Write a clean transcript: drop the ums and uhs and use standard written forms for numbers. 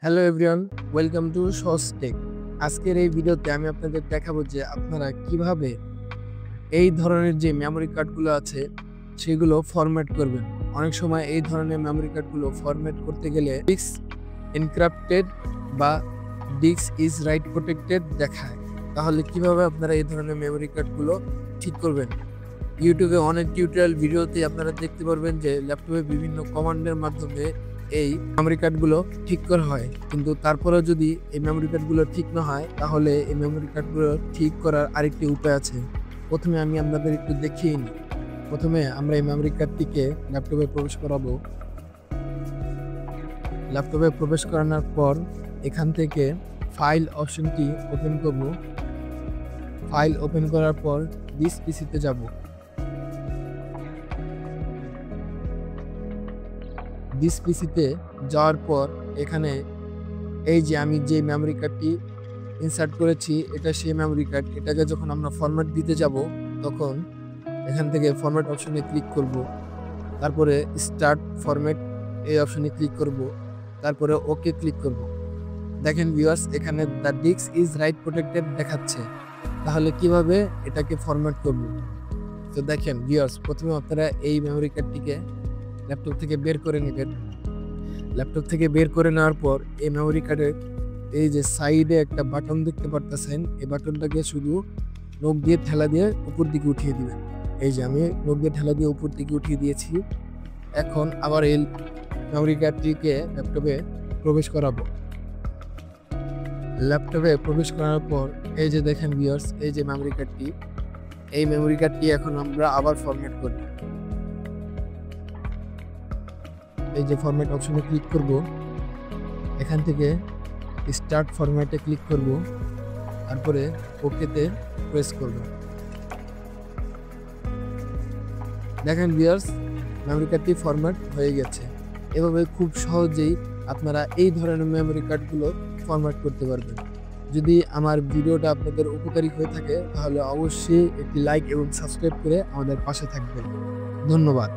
Hello everyone, welcome to সহজ take. আজকের এই ভিডিওতে আমি আপনাদের দেখাবো যে আপনারা কিভাবে এই ধরনের যে মেমরি কার্ডগুলো আছে সেগুলো ফরম্যাট করবেন। অনেক সময় এই ধরনের মেমরি কার্ডগুলো ফরম্যাট করতে গেলে ডিস্ক এনক্রিপ্টেড বা ডিস্ক ইজ রাইট প্রোটেক্টেড দেখায়। তাহলে কিভাবে আপনারা এই ধরনের মেমরি কার্ডগুলো ঠিক করবেন? ইউটিউবে অনেক টিউটোরিয়াল ভিডিওতে আপনারা দেখতে পারবেন যে ল্যাপটপে বিভিন্ন কমান্ডের মাধ্যমে এই মেমরি কার্ডগুলো ঠিক করা হয়, কিন্তু তারপরেও যদি এই মেমরি কার্ডগুলো ঠিক না হয় তাহলে এই মেমরি কার্ডগুলো ঠিক করার আরেকটি উপায় আছে। প্রথমে আমি আপনাদের একটু দেখিয়ে নিই। প্রথমে আমরা এই মেমরি কার্ডটিকে ল্যাপটপে প্রবেশ করাবো। ল্যাপটপে প্রবেশ করানোর পর এখান থেকে ফাইল অপশনটি ওপেন করব। ফাইল ওপেন করার পর দিস পিসিতে যাব। দিস পিসিতে যাওয়ার পর এখানে এই যে আমি যে মেমরি কার্ডটি ইনসার্ট করেছি এটা সেই মেমরি কার্ড। এটাকে যখন আমরা ফরম্যাট দিতে যাব তখন এখান থেকে ফরম্যাট অপশনে ক্লিক করব, তারপরে স্টার্ট ফরম্যাট এই অপশনে ক্লিক করব, তারপরে ওকে ক্লিক করব। দেখেন ভিউয়ার্স, এখানে the disk is write protected দেখাচ্ছে। তাহলে কিভাবে এটাকে ফরম্যাট করব? তো দেখেন ভিউয়ার্স, প্রথমে আপনারা এই মেমরি কার্ডটিকে ল্যাপটপ থেকে বের করে নেবেন। ল্যাপটপ থেকে বের করে নেওয়ার পর এই মেমরি কার্ডের এই যে সাইডে একটা বাটন দেখতে পারতেছেন, এই বাটনটাকে শুধু নখ দিয়ে ঠেলা দিয়ে উপর দিকে উঠিয়ে দিবেন। এই যে আমি নখ দিয়ে ঠেলা দিয়ে উপর দিকে উঠিয়ে দিয়েছি। এখন আবার এই মেমরি কার্ডটিকে ল্যাপটপে প্রবেশ করাবো। ল্যাপটপে প্রবেশ করার পর এই যে দেখেন ভিউয়ার্স, এই যে মেমরি কার্ডটি, এই মেমরি কার্ডটি এখন আমরা আবার ফরম্যাট করব। এই যে ফরম্যাট অপশনে ক্লিক করব, এখান থেকে স্টার্ট ফরম্যাটে ক্লিক করব, তারপরে ওকেতে প্রেস করব। দেখেন ভিউয়ার্স, মেমরি কার্ডটি ফরম্যাট হয়ে গেছে। এভাবে খুব সহজেই আপনারা এই ধরনের মেমরি কার্ডগুলো ফরম্যাট করতে পারবেন। যদি আমার ভিডিওটা আপনাদের উপকারী হয়ে থাকে তাহলে অবশ্যই একটি লাইক এবং সাবস্ক্রাইব করে আমাদের পাশে থাকবেন। ধন্যবাদ।